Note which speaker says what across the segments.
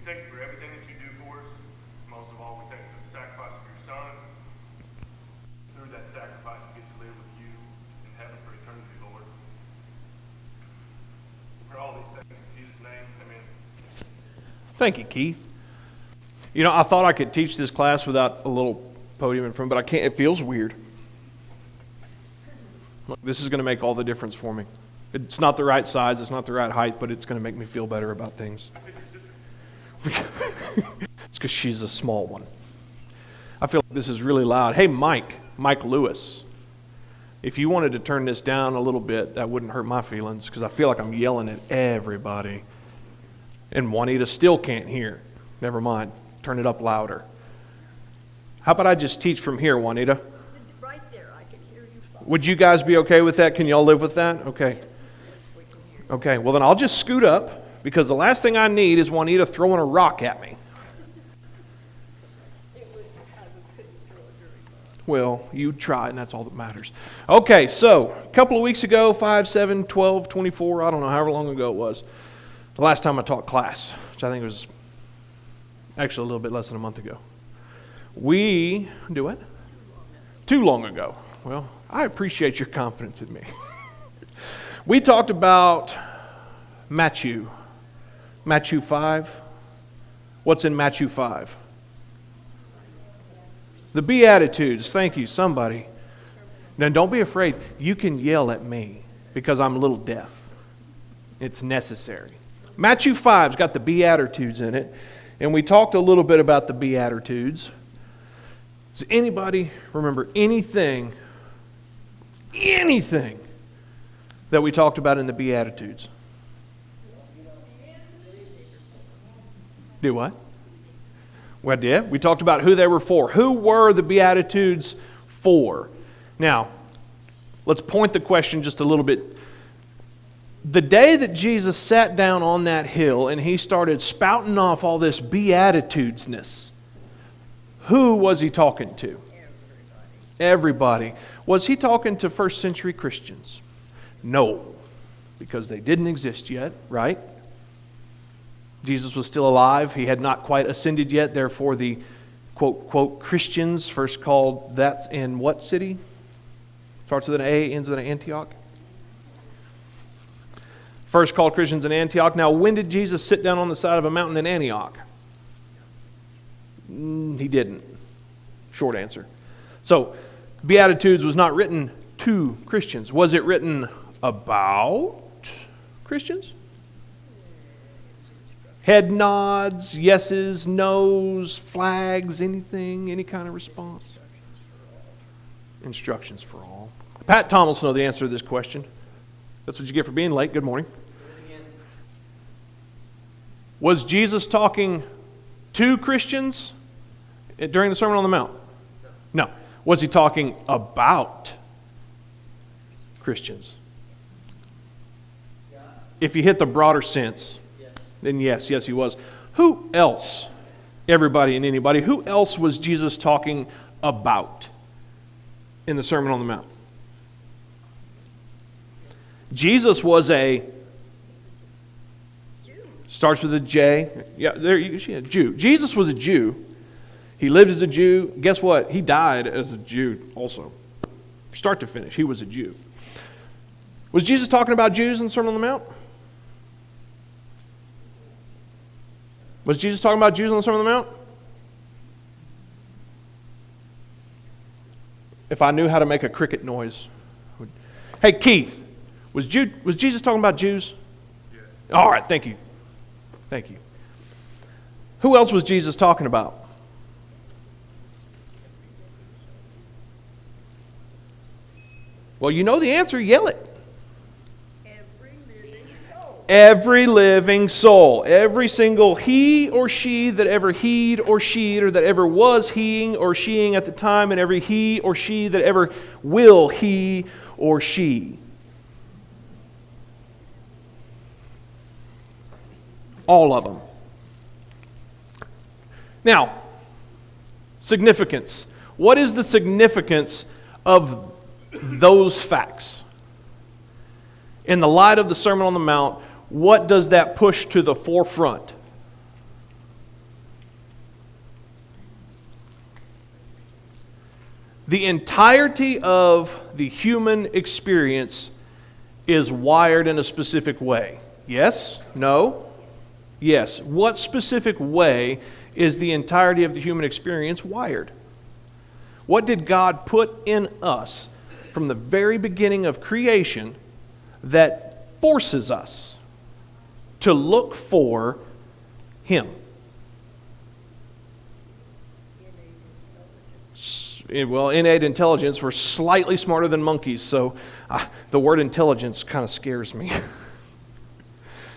Speaker 1: We thank you for everything that you do for us. Most of all, we thank you for the sacrifice of your Son. Through that sacrifice, we get to live with you in heaven for eternity, Lord. For all these things, in Jesus' name, amen.
Speaker 2: Thank you, Keith. You know, I thought I could teach this class without a little podium in front, but I can't. It feels weird. Look, this is going to make all the difference for me. It's not the right size, it's not the right height, but it's going to make me feel better about things. It's because she's a small one. I feel like this is really loud. Hey, Mike Lewis, if you wanted to turn this down a little bit, that wouldn't hurt my feelings, because I feel like I'm yelling at everybody. And Juanita still can't hear. Never mind. Turn it up louder. How about I just teach from here, Juanita?
Speaker 3: Right there, I can hear you fine.
Speaker 2: Would you guys be okay with that? Can y'all live with that? Okay.
Speaker 3: Yes, we can hear you.
Speaker 2: Okay, well then I'll just scoot up, because the last thing I need is Juanita throwing a rock at me.
Speaker 3: I couldn't throw it very much.
Speaker 2: Well, you try, and that's all that matters. Okay, so a couple of weeks ago, 5, 7, 12, 24, I don't know, however long ago it was, the last time I taught class, which I think was actually a little bit less than a month ago. We do it? Too long ago. Well, I appreciate your confidence in me. We talked about Matthew 5. What's in Matthew 5? The Beatitudes. Thank you, somebody. Now, don't be afraid. You can yell at me because I'm a little deaf. It's necessary. Matthew 5's got the Beatitudes in it, and we talked a little bit about the Beatitudes. Does anybody remember anything that we talked about in the Beatitudes? Do what? Well, did. We talked about who they were for. Who were the Beatitudes for? Now, let's point the question just a little bit. The day that Jesus sat down on that hill and he started spouting off all this Beatitudesness, who was he talking to? Everybody. Was he talking to first century Christians? No, because they didn't exist yet, right? Jesus was still alive. He had not quite ascended yet. Therefore, the quote, Christians, first called, that's in what city? Starts with an A, ends with an Antioch. First called Christians in Antioch. Now, when did Jesus sit down on the side of a mountain in Antioch? He didn't. Short answer. So, Beatitudes was not written to Christians. Was it written about Christians? Head nods, yeses, nos, flags, anything, any kind of response? Instructions for all. Pat Thomas will know the answer to this question. That's what you get for being late. Good morning. Was Jesus talking to Christians during the Sermon on the Mount? No. Was he talking about Christians? If you hit the broader sense, then yes, he was. Who else, everybody and anybody, who else was Jesus talking about in the Sermon on the Mount? Jesus was a, starts with a J. Yeah, there you see a Jew. Jesus was a Jew. He lived as a Jew. Guess what? He died as a Jew also. Start to finish, he was a Jew. Was Jesus talking about Jews in the Sermon on the Mount? Was Jesus talking about Jews on the Sermon on the Mount? If I knew how to make a cricket noise. Hey, Keith, was Jesus talking about Jews?
Speaker 1: Yes.
Speaker 2: All right, thank you. Thank you. Who else was Jesus talking about? Well, you know the answer. Yell it.
Speaker 3: Every living soul.
Speaker 2: Every living soul. Every single he or she that ever heed or sheed or that ever was heing or sheeing at the time, and every he or she that ever will he or she. All of them. Now, significance. What is the significance of those facts? In the light of the Sermon on the Mount, what does that push to the forefront? The entirety of the human experience is wired in a specific way. Yes? No? Yes. What specific way is the entirety of the human experience wired? What did God put in us from the very beginning of creation that forces us to look for Him? Well, innate intelligence. We're slightly smarter than monkeys, so the word intelligence kind of scares me.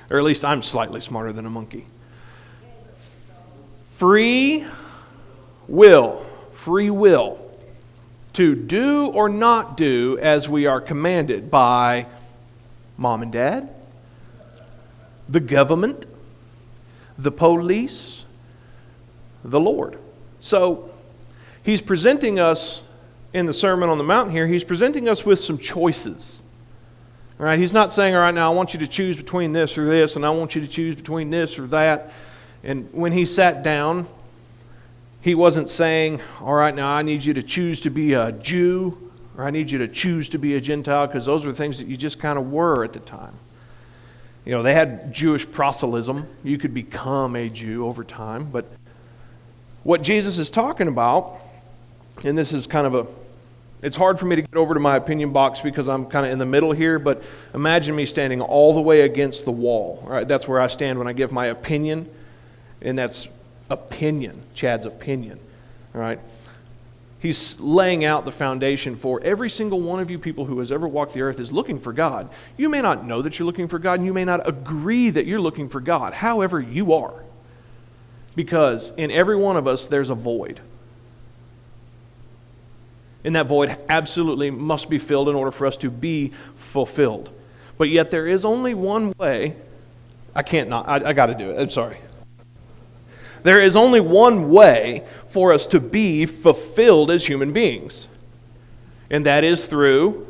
Speaker 2: Or at least I'm slightly smarter than a monkey. Free will to do or not do as we are commanded by mom and dad, the government, the police, the Lord. So He's presenting us in the Sermon on the Mount here, He's presenting us with some choices. All right, He's not saying, all right, now I want you to choose between this or this, and I want you to choose between this or that. And when He sat down, He wasn't saying, all right, now I need you to choose to be a Jew, or I need you to choose to be a Gentile, because those were things that you just kind of were at the time. You know, they had Jewish proselytism. You could become a Jew over time. But what Jesus is talking about, and this is kind of it's hard for me to get over to my opinion box because I'm kind of in the middle here, but imagine me standing all the way against the wall. All right, that's where I stand when I give my opinion, and that's opinion, Chad's opinion. All right, He's laying out the foundation for every single one of you people who has ever walked the earth is looking for God. You may not know that you're looking for God, and you may not agree that you're looking for God. However, you are. Because in every one of us, there's a void. And that void absolutely must be filled in order for us to be fulfilled. But yet there is only one way. I got to do it. I'm sorry. There is only one way for us to be fulfilled as human beings. And that is through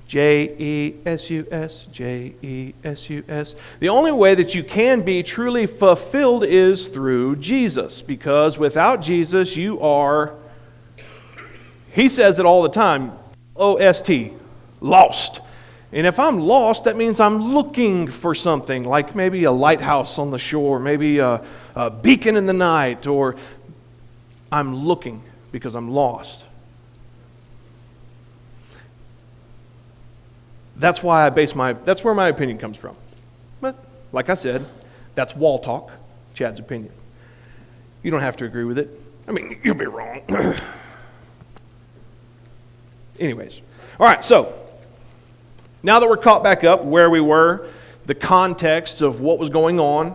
Speaker 2: J-E-S-U-S, J-E-S-U-S. The only way that you can be truly fulfilled is through Jesus. Because without Jesus, you are, He says it all the time, O-S-T, lost. And if I'm lost, that means I'm looking for something, like maybe a lighthouse on the shore, maybe a beacon in the night, or I'm looking because I'm lost. That's why that's where my opinion comes from. But like I said, that's wall talk, Chad's opinion. You don't have to agree with it. I mean, you'll be wrong. Anyways. All right, so now that we're caught back up where we were, the context of what was going on,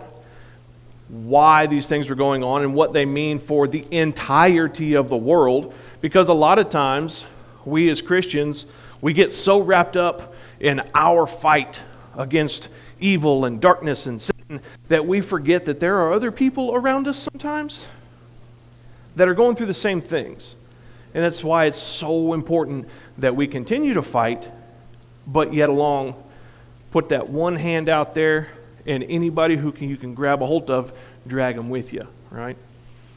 Speaker 2: why these things were going on, and what they mean for the entirety of the world, because a lot of times we as Christians, we get so wrapped up in our fight against evil and darkness and Satan that we forget that there are other people around us sometimes that are going through the same things. And that's why it's so important that we continue to fight, but yet along put that one hand out there, and anybody you can grab a hold of, drag them with you, right?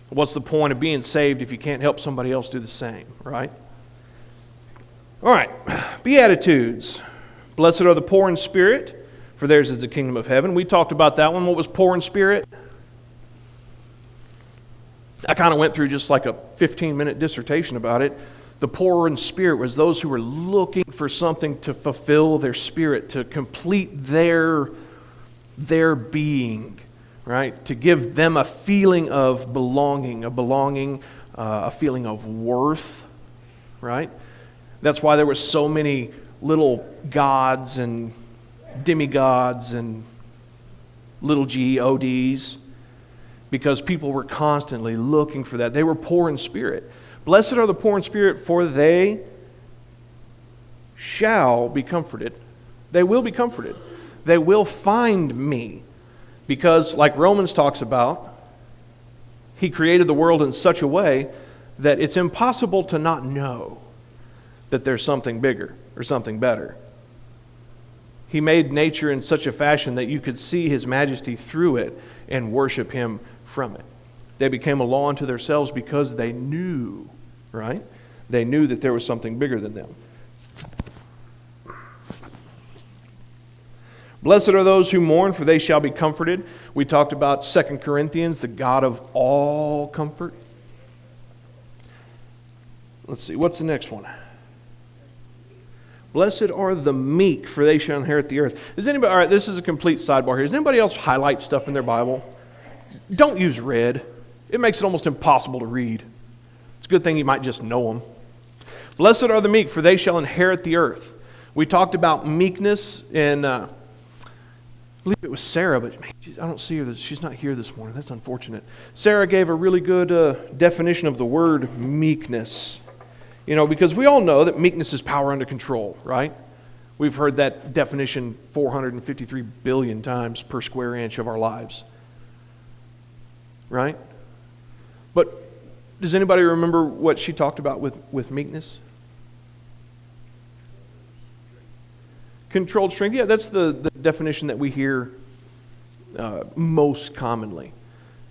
Speaker 2: What's the point of being saved if you can't help somebody else do the same, right? All right, Beatitudes. Blessed are the poor in spirit, for theirs is the kingdom of heaven. We talked about that one. What was poor in spirit? I kind of went through just like a 15-minute dissertation about it. The poor in spirit was those who were looking for something to fulfill their spirit, to complete their being, right? To give them a feeling of belonging, a feeling of worth, right? That's why there were so many little gods and demigods and little gods, because people were constantly looking for that. They were poor in spirit. Blessed are the poor in spirit, for they shall be comforted. They will be comforted. They will find me. Because, like Romans talks about, He created the world in such a way that it's impossible to not know that there's something bigger or something better. He made nature in such a fashion that you could see His majesty through it and worship Him from it. They became a law unto themselves because they knew, right? They knew that there was something bigger than them. Blessed are those who mourn, for they shall be comforted. We talked about 2 Corinthians, the God of all comfort. Let's see, what's the next one? Blessed are the meek, for they shall inherit the earth. Does anybody, all right, this is a complete sidebar here. Does anybody else highlight stuff in their Bible? Don't use red. It makes it almost impossible to read. It's a good thing you might just know them. Blessed are the meek, for they shall inherit the earth. We talked about meekness in, I believe it was Sarah, but man, I don't see her. She's not here this morning. That's unfortunate. Sarah gave a really good definition of the word meekness. You know, because we all know that meekness is power under control, right? We've heard that definition 453 billion times per square inch of our lives. Right? But does anybody remember what she talked about with meekness? Controlled strength. Yeah, that's the definition that we hear most commonly.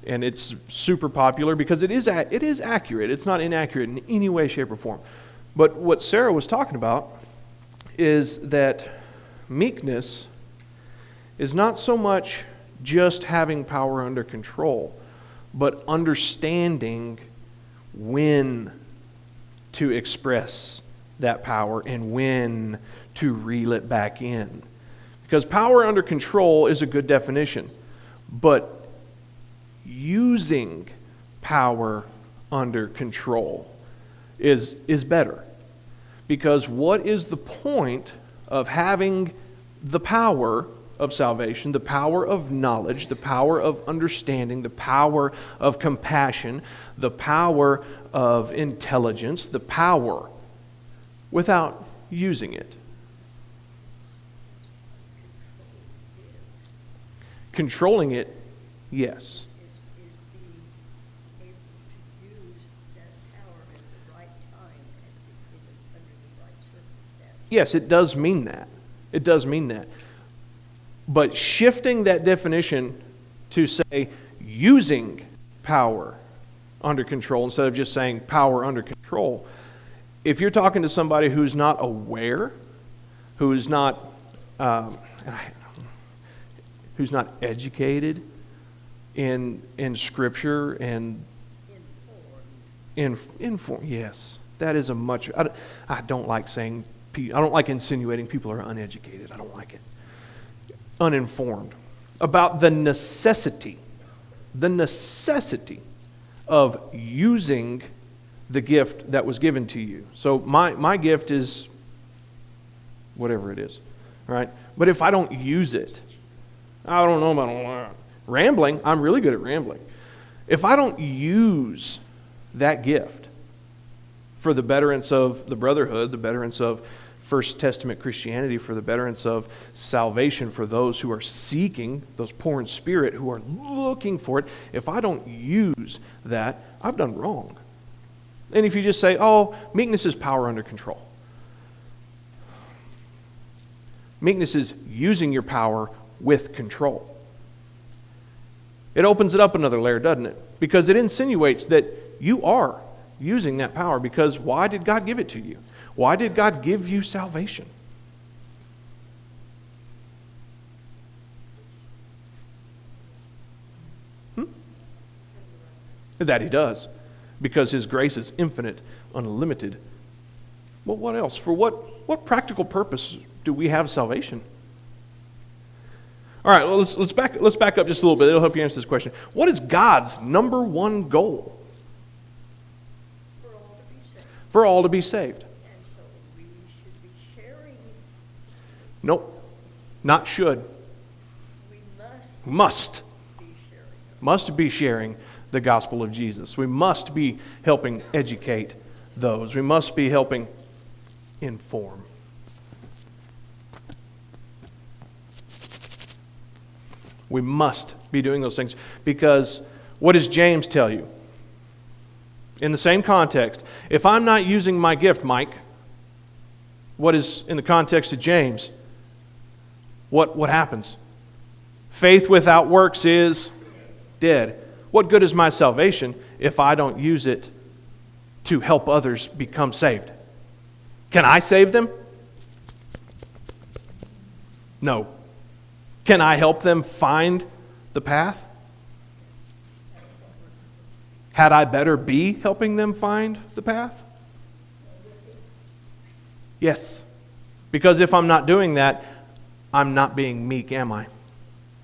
Speaker 2: And it's super popular because it is accurate. It's not inaccurate in any way, shape, or form. But what Sarah was talking about is that meekness is not so much just having power under control, but understanding when to express that power and when to reel it back in. Because power under control is a good definition, but using power under control is better. Because what is the point of having the power of salvation, the power of knowledge, the power of understanding, the power of compassion, the power of intelligence, the power, without using it? Controlling it, yes. Yes, it does mean that. It does mean that. But shifting that definition to say using power under control instead of just saying power under control, if you're talking to somebody who's not aware, who's not educated in Scripture and informed, yes, that is a much. I don't like saying. I don't like insinuating people are uneducated. I don't like it. Uninformed about the necessity of using the gift that was given to you. So my gift is whatever it is, right? But if I don't use it, I don't know about rambling. I'm really good at rambling. If I don't use that gift for the betterance of the brotherhood, the betterance of First Testament Christianity, for the betterance of salvation for those who are seeking, those poor in spirit who are looking for it, if I don't use that, I've done wrong. And if you just say, oh, meekness is power under control. Meekness is using your power with control. It opens it up another layer, doesn't it? Because it insinuates that you are using that power, because why did God give it to you? Why did God give you salvation? That He does, because His grace is infinite, unlimited. Well, what else? For what practical purpose do we have salvation? All right, well, let's back up just a little bit. It'll help you answer this question. What is God's number one goal? For all to be saved.
Speaker 3: And so we should be sharing.
Speaker 2: Nope, not should.
Speaker 3: We
Speaker 2: Must.
Speaker 3: be sharing.
Speaker 2: Must be sharing the gospel of Jesus. We must be helping educate those. We must be helping inform. We must be doing those things, because what does James tell you? In the same context, if I'm not using my gift, Mike, what is in the context of James? What happens? Faith without works is dead. What good is my salvation if I don't use it to help others become saved? Can I save them? No. Can I help them find the path? Had I better be helping them find the path? Yes. Because if I'm not doing that, I'm not being meek, am I?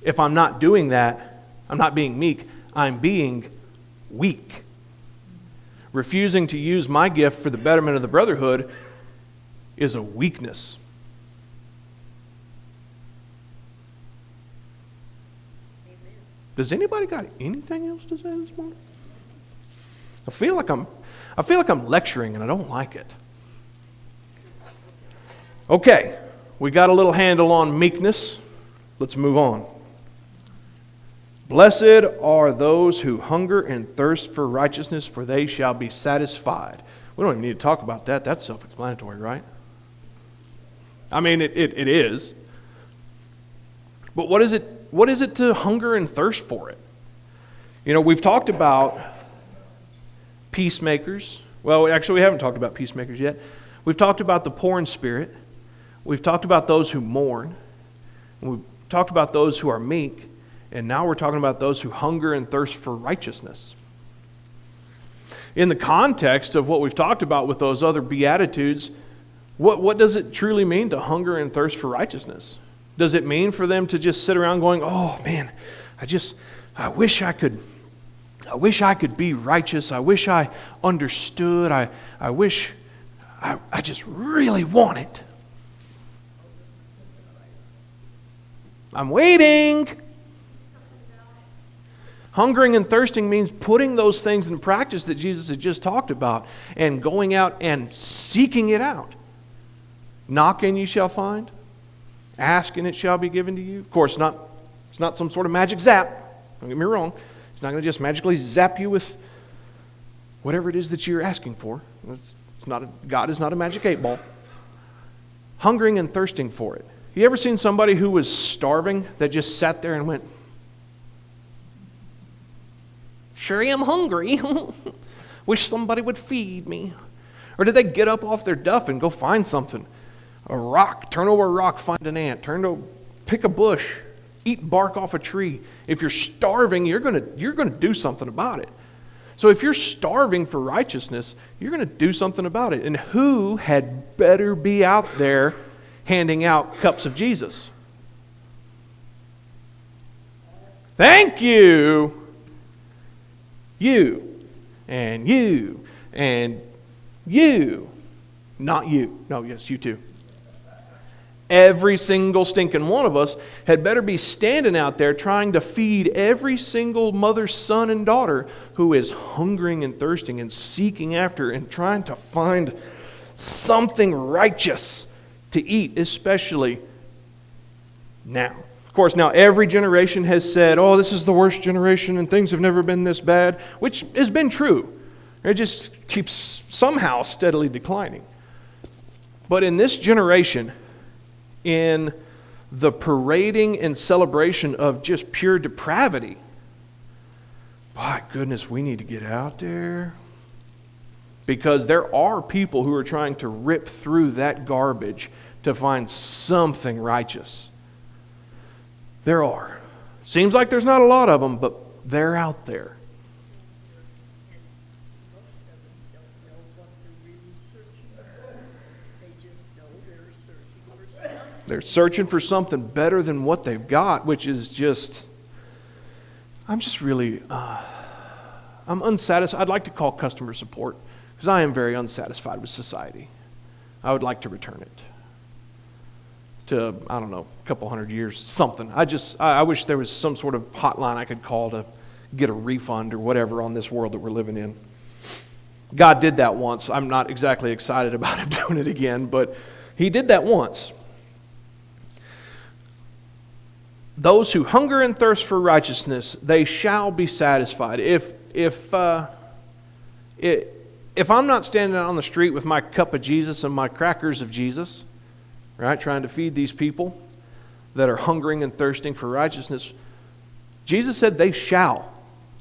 Speaker 2: If I'm not doing that, I'm not being meek, I'm being weak. Refusing to use my gift for the betterment of the brotherhood is a weakness. Does anybody got anything else to say this morning? I feel like I'm lecturing and I don't like it. Okay, we got a little handle on meekness. Let's move on. Blessed are those who hunger and thirst for righteousness, for they shall be satisfied. We don't even need to talk about that. That's self-explanatory, right? I mean, it is. But what is it to hunger and thirst for it? You know, we've talked about peacemakers. Well, actually, we haven't talked about peacemakers yet. We've talked about the poor in spirit. We've talked about those who mourn. We've talked about those who are meek. And now we're talking about those who hunger and thirst for righteousness. In the context of what we've talked about with those other Beatitudes, what does it truly mean to hunger and thirst for righteousness? Does it mean for them to just sit around going, oh man, I wish I could be righteous. I wish I understood. I wish I just really want it. I'm waiting. Hungering and thirsting means putting those things in practice that Jesus had just talked about and going out and seeking it out. Knock and you shall find. Ask and it shall be given to you. Of course, it's not some sort of magic zap. Don't get me wrong. It's not going to just magically zap you with whatever it is that you're asking for. God is not a magic 8-ball. Hungering and thirsting for it. You ever seen somebody who was starving that just sat there and went, sure am hungry. Wish somebody would feed me. Or did they get up off their duff and go find something? A rock, turn over a rock, find an ant. Pick a bush, eat bark off a tree. If you're starving, you're gonna do something about it. So if you're starving for righteousness, you're gonna do something about it. And who had better be out there handing out cups of Jesus? Thank you. You and you and you. Not you. No, yes, you too. Every single stinking one of us had better be standing out there trying to feed every single mother, son, and daughter who is hungering and thirsting and seeking after and trying to find something righteous to eat, especially now. Of course, now every generation has said, oh, this is the worst generation and things have never been this bad, which has been true. It just keeps somehow steadily declining. But in this generation, in the parading and celebration of just pure depravity, my goodness, we need to get out there. Because there are people who are trying to rip through that garbage to find something righteous. There are. Seems like there's not a lot of them, but they're out there. They're searching for something better than what they've got, which is just, I'm unsatisfied. I'd like to call customer support because I am very unsatisfied with society. I would like to return it to, I don't know, a couple hundred years, something. I wish there was some sort of hotline I could call to get a refund or whatever on this world that we're living in. God did that once. I'm not exactly excited about him doing it again, but he did that once. Those who hunger and thirst for righteousness, they shall be satisfied. If I'm not standing out on the street with my cup of Jesus and my crackers of Jesus, right, trying to feed these people that are hungering and thirsting for righteousness, Jesus said they shall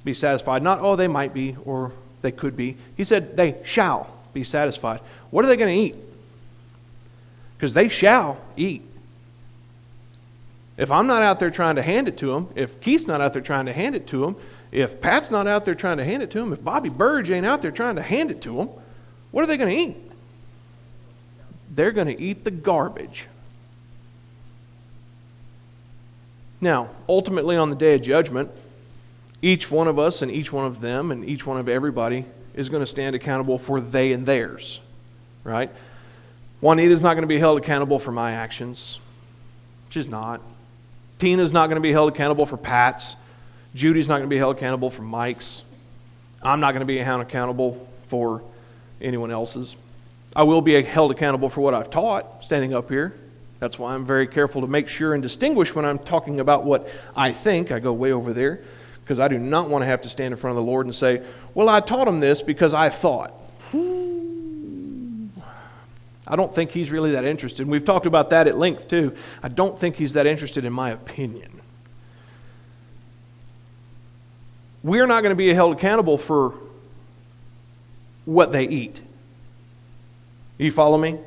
Speaker 2: be satisfied. Not, oh, they might be or they could be. He said they shall be satisfied. What are they going to eat? Because they shall eat. If I'm not out there trying to hand it to them, if Keith's not out there trying to hand it to them, if Pat's not out there trying to hand it to them, if Bobby Burge ain't out there trying to hand it to them, what are they going to eat? They're going to eat the garbage. Now, ultimately on the day of judgment, each one of us and each one of them and each one of everybody is going to stand accountable for they and theirs, right? Juanita's not going to be held accountable for my actions. She's not. Tina's not going to be held accountable for Pat's. Judy's not going to be held accountable for Mike's. I'm not going to be held accountable for anyone else's. I will be held accountable for what I've taught standing up here. That's why I'm very careful to make sure and distinguish when I'm talking about what I think. I go way over there because I do not want to have to stand in front of the Lord and say, well, I taught him this because I thought. I don't think he's really that interested. And we've talked about that at length too. I don't think he's that interested in my opinion. We're not going to be held accountable for what they eat. You follow me?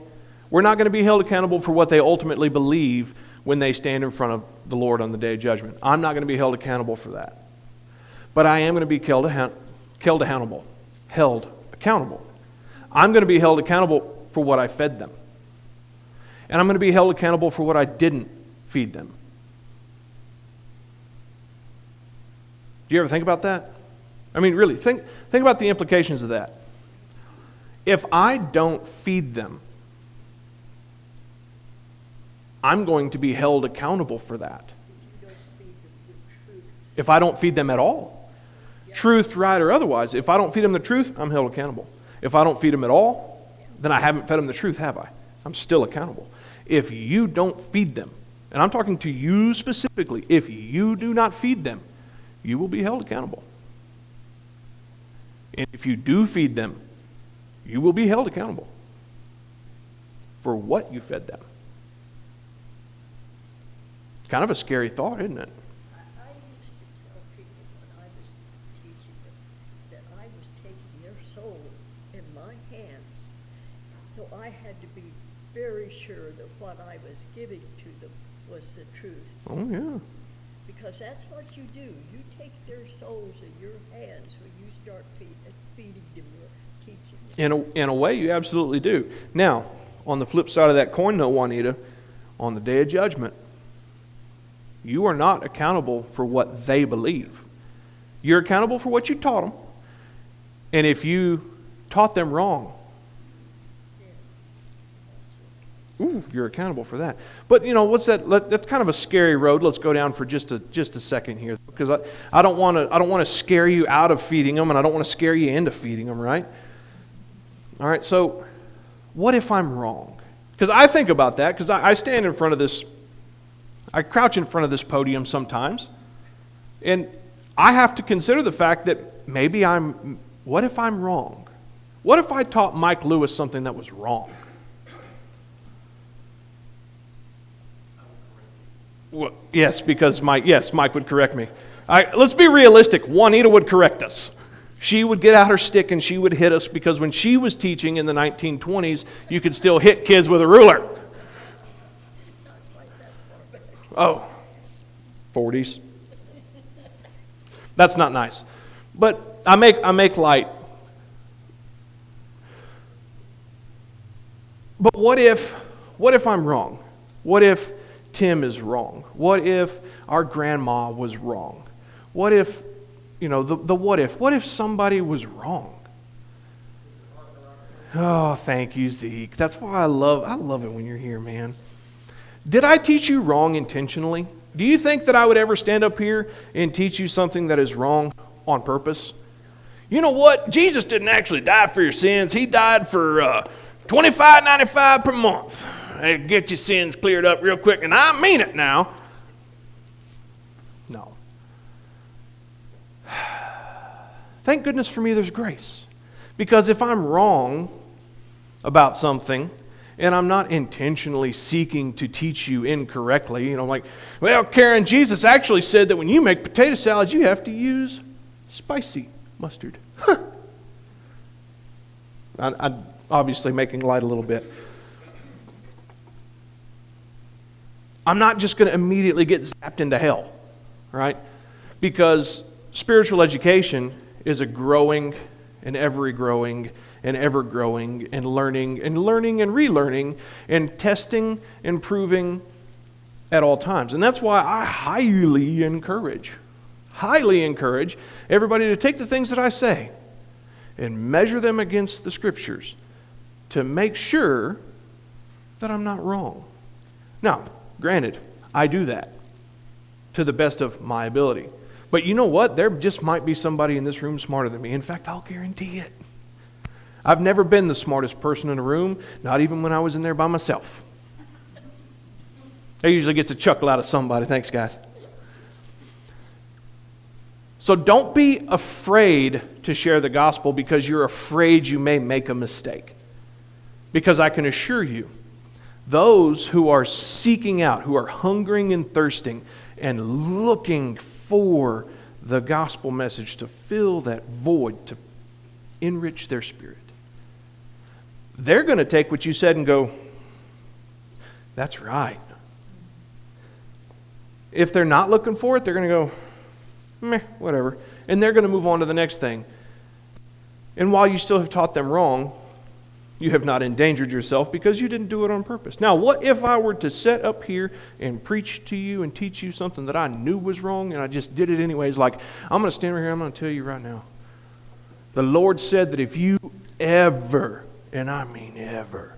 Speaker 2: We're not going to be held accountable for what they ultimately believe when they stand in front of the Lord on the day of judgment. I'm not going to be held accountable for that. But I am going to be held accountable. I'm going to be held accountable for what I fed them. And I'm going to be held accountable for what I didn't feed them. Do you ever think about that? I mean, really, think about the implications of that. If I don't feed them, I'm going to be held accountable for that. If I don't feed them at all, truth, right, or otherwise, if I don't feed them the truth, I'm held accountable. If I don't feed them at all, then I haven't fed them the truth, have I? I'm still accountable. If you don't feed them, and I'm talking to you specifically, if you do not feed them, you will be held accountable. And if you do feed them, you will be held accountable for what you fed them. It's kind of a scary thought, isn't it?
Speaker 3: I used to tell people when I was teaching them that I was taking their soul in my hands. So I had to be very sure that what I was giving to them was the truth.
Speaker 2: Oh, yeah.
Speaker 3: Because that's what you do. You take their souls in your hands when you start feeding them or teaching them.
Speaker 2: In a way, you absolutely do. Now, on the flip side of that coin, though, Juanita, on the day of judgment, you are not accountable for what they believe. You're accountable for what you taught them. And if you taught them wrong, you're accountable for that. But, you know, what's that? That's kind of a scary road. Let's go down for just a second here, because I don't want to scare you out of feeding them, and I don't want to scare you into feeding them, right? All right, so what if I'm wrong? Because I think about that, because I stand in front of this, I crouch in front of this podium sometimes, and I have to consider the fact that maybe what if I'm wrong? What if I taught Mike Lewis something that was wrong? Well, yes, because Mike would correct me. Let's be realistic. Juanita would correct us. She would get out her stick and she would hit us, because when she was teaching in the 1920s, you could still hit kids with a ruler. Oh, 40s. That's not nice. But I make light. But what if I'm wrong? What if Tim is wrong? What if our grandma was wrong? What if, the what if? What if somebody was wrong? Oh, thank you, Zeke. That's why I love it when you're here, man. Did I teach you wrong intentionally? Do you think that I would ever stand up here and teach you something that is wrong on purpose? You know what? Jesus didn't actually die for your sins. He died for $25.95 per month. It'll get your sins cleared up real quick, and I mean it now. No. Thank goodness for me there's grace. Because if I'm wrong about something, and I'm not intentionally seeking to teach you incorrectly, like, well, Karen, Jesus actually said that when you make potato salad, you have to use spicy mustard. I'm obviously making light a little bit. I'm not just going to immediately get zapped into hell, right? Because spiritual education is a growing and ever-growing and ever-growing and learning and relearning and testing and proving at all times. And that's why I highly encourage everybody to take the things that I say and measure them against the Scriptures to make sure that I'm not wrong. Now, granted, I do that to the best of my ability. But you know what? There just might be somebody in this room smarter than me. In fact, I'll guarantee it. I've never been the smartest person in a room, not even when I was in there by myself. That usually gets a chuckle out of somebody. Thanks, guys. So don't be afraid to share the gospel because you're afraid you may make a mistake. Because I can assure you, those who are seeking out, who are hungering and thirsting and looking for the gospel message to fill that void, to enrich their spirit, they're going to take what you said and go, that's right. If they're not looking for it, they're going to go, meh, whatever. And they're going to move on to the next thing. And while you still have taught them wrong, you have not endangered yourself because you didn't do it on purpose. Now, what if I were to set up here and preach to you and teach you something that I knew was wrong and I just did it anyways? Like, I'm going to stand right here, I'm going to tell you right now. The Lord said that if you ever, and I mean ever,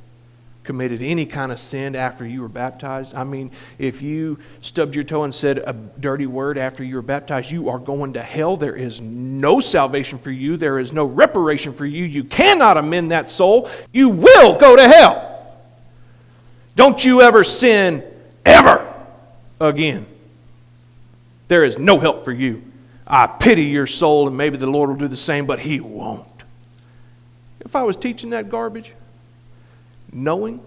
Speaker 2: committed any kind of sin after you were baptized, I mean, if you stubbed your toe and said a dirty word after you were baptized, you are going to hell. There is no salvation for you. There is no reparation for you. You cannot amend that soul. You will go to hell. Don't you ever sin ever again. There is no help for you. I pity your soul, and maybe the Lord will do the same, but He won't. If I was teaching that garbage, knowing,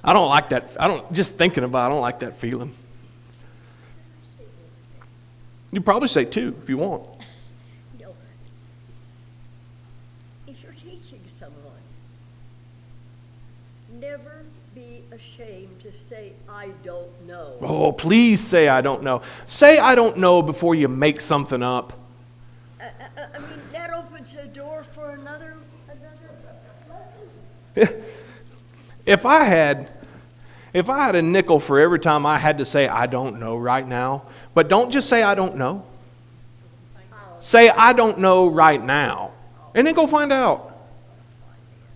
Speaker 2: I don't like that. Just thinking about it, I don't like that feeling. You probably say 2 if you want.
Speaker 3: No. If you're teaching someone, never be ashamed to say, I don't know.
Speaker 2: Oh, please say I don't know. Say I don't know before you make something up.
Speaker 3: I mean, that opens a door for another lesson.
Speaker 2: If I had a nickel for every time I had to say I don't know right now, but don't just say I don't know. Say I don't know right now. And then go find out.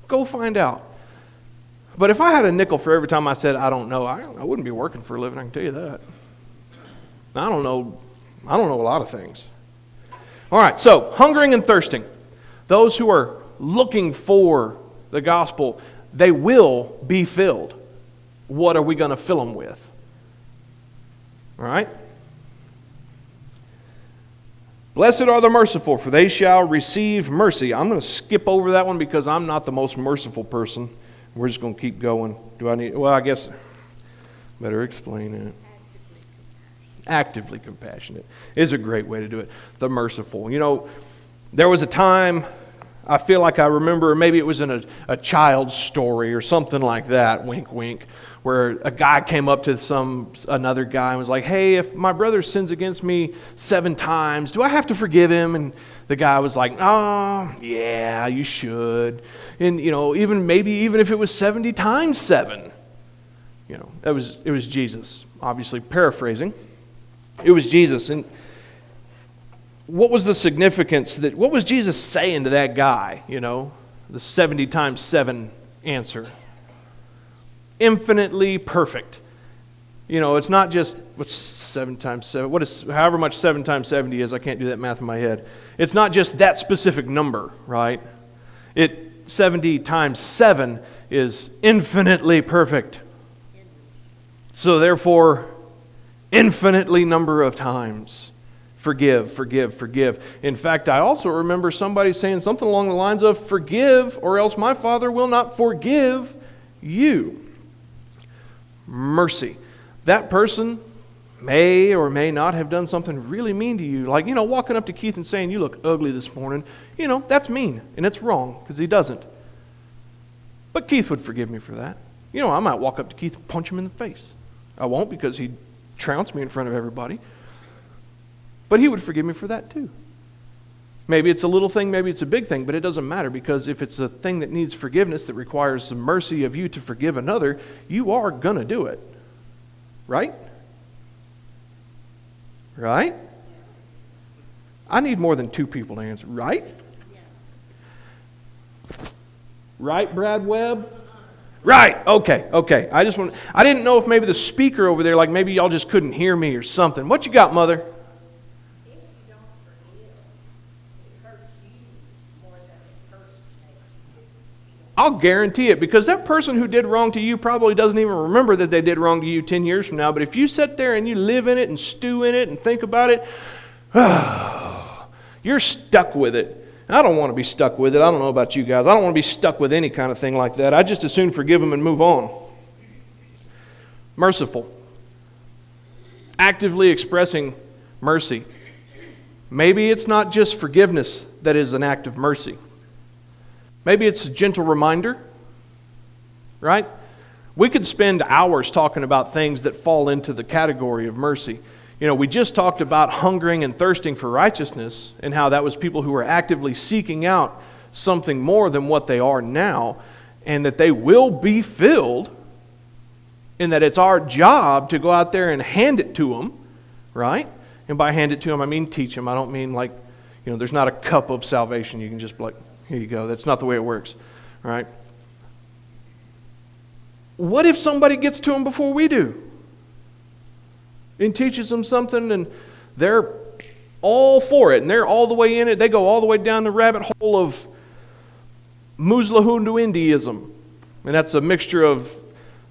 Speaker 2: Go find out. But if I had a nickel for every time I said I don't know, I wouldn't be working for a living, I can tell you that. I don't know a lot of things. All right, so hungering and thirsting. Those who are looking for the gospel, they will be filled. What are we going to fill them with? All right? Blessed are the merciful, for they shall receive mercy. I'm going to skip over that one because I'm not the most merciful person. We're just going to keep going. Well, I guess better explain it. Actively compassionate is a great way to do it. The merciful. You know, there was a time, I feel like I remember, maybe it was in a child's story or something like that, wink, wink, where a guy came up to another guy and was like, hey, if my brother sins against me 7 times, do I have to forgive him? And the guy was like, oh, yeah, you should. And, you know, even if it was 70 times 7, you know, it was Jesus, obviously paraphrasing. It was Jesus. And what was the significance what was Jesus saying to that guy, you know, the 70 times 7 answer? Infinitely perfect. You know, it's not just, what's 7 times 7? What is, however much 7 times 70 is, I can't do that math in my head. It's not just that specific number, right? 70 times 7 is infinitely perfect. So therefore, infinitely number of times. Forgive, forgive, forgive. In fact, I also remember somebody saying something along the lines of, forgive, or else my Father will not forgive you. Mercy. That person may or may not have done something really mean to you. Like, walking up to Keith and saying, "You look ugly this morning." That's mean, and it's wrong, because he doesn't. But Keith would forgive me for that. I might walk up to Keith and punch him in the face. I won't, because he'd trounce me in front of everybody. But he would forgive me for that too. Maybe it's a little thing, maybe it's a big thing, but it doesn't matter, because if it's a thing that needs forgiveness, that requires the mercy of you to forgive another, you are going to do it. Right? Right? I need more than two people to answer. Right? Right, Brad Webb? Right. Okay. I didn't know if maybe the speaker over there, like maybe y'all just couldn't hear me or something. What you got, Mother?
Speaker 4: If you don't forgive, it hurts you more than the person makes you.
Speaker 2: I'll guarantee it, because that person who did wrong to you probably doesn't even remember that they did wrong to you 10 years from now. But if you sit there and you live in it and stew in it and think about it, you're stuck with it. I don't want to be stuck with it. I don't know about you guys. I don't want to be stuck with any kind of thing like that. I just as soon forgive them and move on. Merciful. Actively expressing mercy. Maybe it's not just forgiveness that is an act of mercy. Maybe it's a gentle reminder, right? We could spend hours talking about things that fall into the category of mercy. We just talked about hungering and thirsting for righteousness, and how that was people who were actively seeking out something more than what they are now, and that they will be filled, and that it's our job to go out there and hand it to them, right? And by hand it to them, I mean teach them. I don't mean like, there's not a cup of salvation. You can just be like, here you go. That's not the way it works, right? What if somebody gets to them before we do? And teaches them something, and they're all for it, and they're all the way in it. They go all the way down the rabbit hole of Mulhollan, and that's a mixture of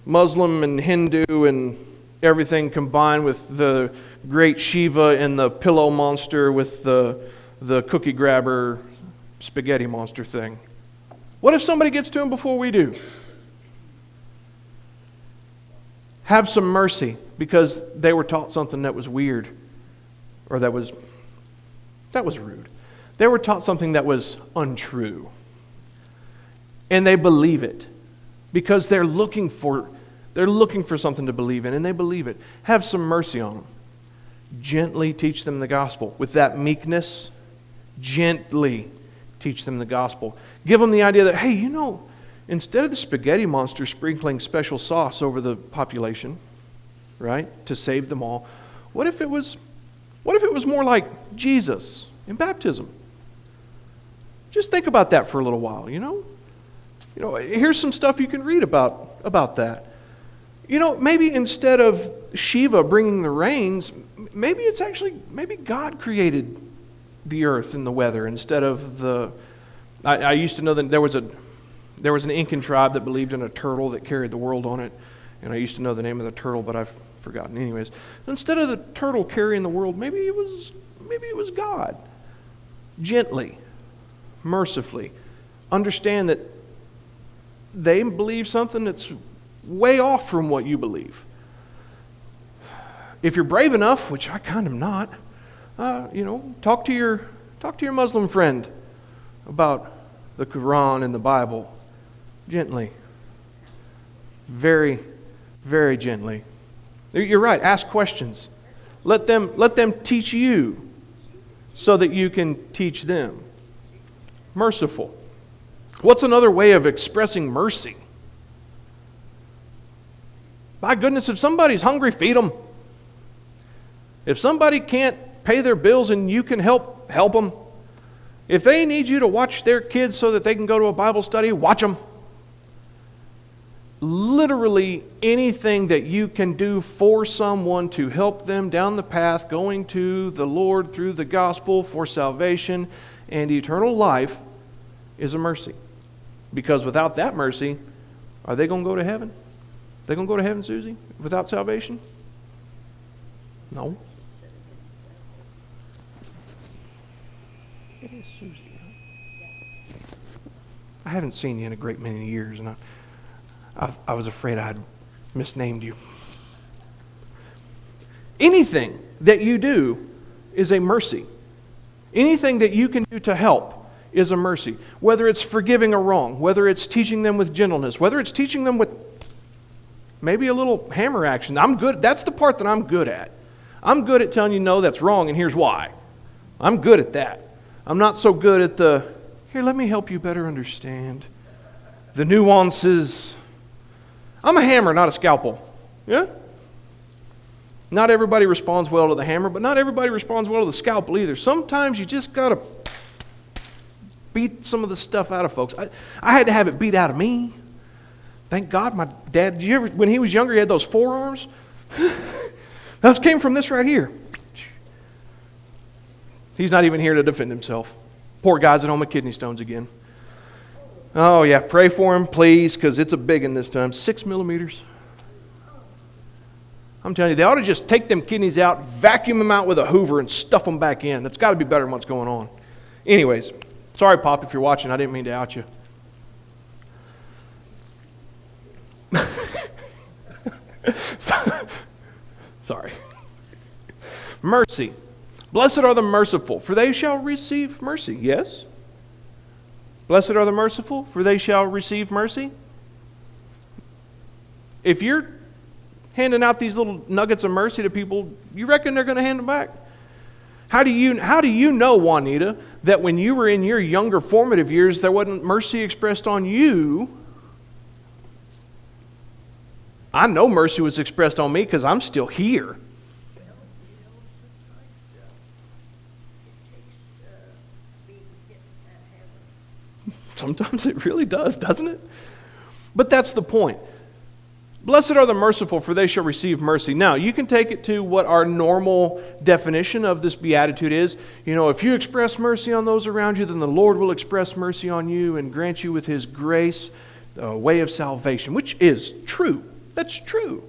Speaker 2: Muslim and Hindu and everything combined, with the great Shiva and the pillow monster with the cookie grabber spaghetti monster thing. What if somebody gets to him before we do? Have some mercy, because they were taught something that was weird, or that was rude. They were taught something that was untrue. And they believe it, because they're looking for something to believe in, and they believe it. Have some mercy on them. Gently teach them the gospel. With that meekness, gently teach them the gospel. Give them the idea that, hey, instead of the spaghetti monster sprinkling special sauce over the population, right, to save them all, what if it was more like Jesus in baptism? Just think about that for a little while, Here's some stuff you can read about that. Maybe instead of Shiva bringing the rains, maybe God created the earth and the weather instead of I used to know that there was an Incan tribe that believed in a turtle that carried the world on it, and I used to know the name of the turtle, but I've forgotten. Anyways, instead of the turtle carrying the world, maybe it was God. Gently, mercifully, understand that they believe something that's way off from what you believe. If you're brave enough, which I kind of am not, talk to your Muslim friend about the Quran and the Bible. Gently. Very, very gently. You're right. Ask questions. Let them teach you so that you can teach them. Merciful. What's another way of expressing mercy? My goodness, if somebody's hungry, feed them. If somebody can't pay their bills and you can help them. If they need you to watch their kids so that they can go to a Bible study, watch them. Literally anything that you can do for someone to help them down the path going to the Lord through the gospel for salvation and eternal life is a mercy. Because without that mercy, are they going to go to heaven? They going to go to heaven, Susie, without salvation? No. It is Susie. I haven't seen you in a great many years, and I was afraid I had misnamed you. Anything that you do is a mercy. Anything that you can do to help is a mercy. Whether it's forgiving a wrong, whether it's teaching them with gentleness, whether it's teaching them with maybe a little hammer action. I'm good. That's the part that I'm good at. I'm good at telling you, no, that's wrong, and here's why. I'm good at that. I'm not so good at here, let me help you better understand the nuances. I'm a hammer, not a scalpel. Yeah? Not everybody responds well to the hammer, but not everybody responds well to the scalpel either. Sometimes you just got to beat some of the stuff out of folks. I had to have it beat out of me. Thank God my dad, did you ever, when he was younger, he had those forearms? Those came from this right here. He's not even here to defend himself. Poor guy's at home with kidney stones again. Oh yeah, pray for him, please, because it's a big one this time. 6 millimeters. I'm telling you, they ought to just take them kidneys out, vacuum them out with a Hoover, and stuff them back in. That's got to be better than what's going on. Anyways, sorry, Pop, if you're watching. I didn't mean to out you. Sorry. Mercy. Blessed are the merciful, for they shall receive mercy. Yes? Blessed are the merciful, for they shall receive mercy. If you're handing out these little nuggets of mercy to people, you reckon they're going to hand them back? How do you know, Juanita, that when you were in your younger formative years, there wasn't mercy expressed on you? I know mercy was expressed on me because I'm still here.
Speaker 3: Well, sometimes it takes me getting that hammer.
Speaker 2: Sometimes it really does, doesn't it? But that's the point. Blessed are the merciful, for they shall receive mercy. Now, you can take it to what our normal definition of this beatitude is. You know, if you express mercy on those around you, then the Lord will express mercy on you and grant you with His grace a way of salvation, which is true. That's true.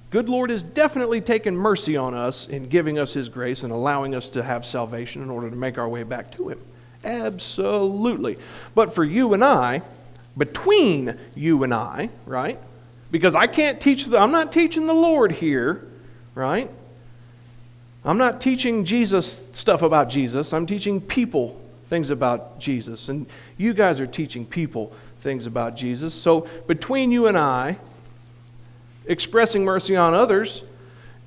Speaker 2: Good Lord has definitely taken mercy on us in giving us His grace and allowing us to have salvation in order to make our way back to Him. Absolutely. But for you and I, between you and I, right? Because I can't teach I'm not teaching the Lord here, right? I'm not teaching Jesus stuff about Jesus. I'm teaching people things about Jesus. And you guys are teaching people things about Jesus. So between you and I, expressing mercy on others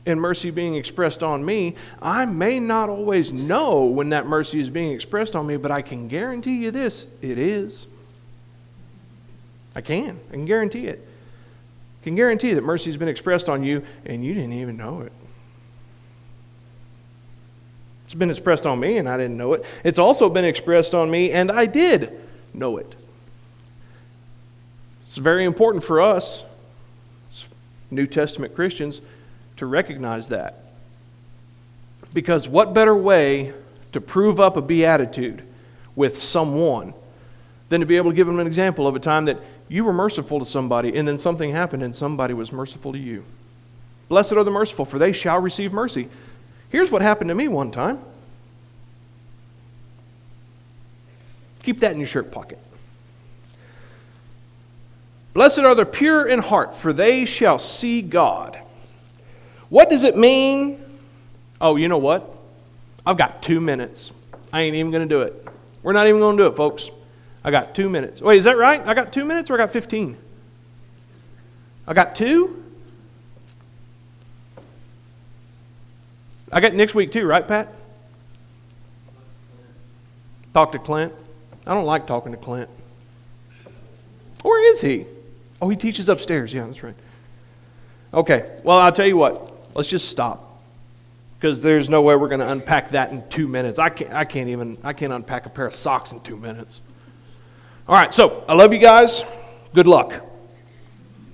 Speaker 2: and mercy being expressed on me, I may not always know when that mercy is being expressed on me, but I can guarantee you this, it is. I can guarantee it. I can guarantee that mercy has been expressed on you and you didn't even know it. It's been expressed on me and I didn't know it. It's also been expressed on me and I did know it. It's very important for us, New Testament Christians, to recognize that. Because what better way to prove up a beatitude with someone than to be able to give them an example of a time that you were merciful to somebody and then something happened and somebody was merciful to you. Blessed are the merciful, for they shall receive mercy. Here's what happened to me one time. Keep that in your shirt pocket. Blessed are the pure in heart, for they shall see God. What does it mean? Oh, you know what? I've got 2 minutes. I ain't even going to do it. We're not even going to do it, folks. I got 2 minutes. Wait, is that right? I got 2 minutes or I got 15? I got 2? I got next week too, right, Pat? Talk to Clint. I don't like talking to Clint. Or is he? Oh, he teaches upstairs. Yeah, that's right. Okay, well, I'll tell you what. Let's just stop. Because there's no way we're going to unpack that in 2 minutes. I can't unpack a pair of socks in 2 minutes. All right, so I love you guys. Good luck.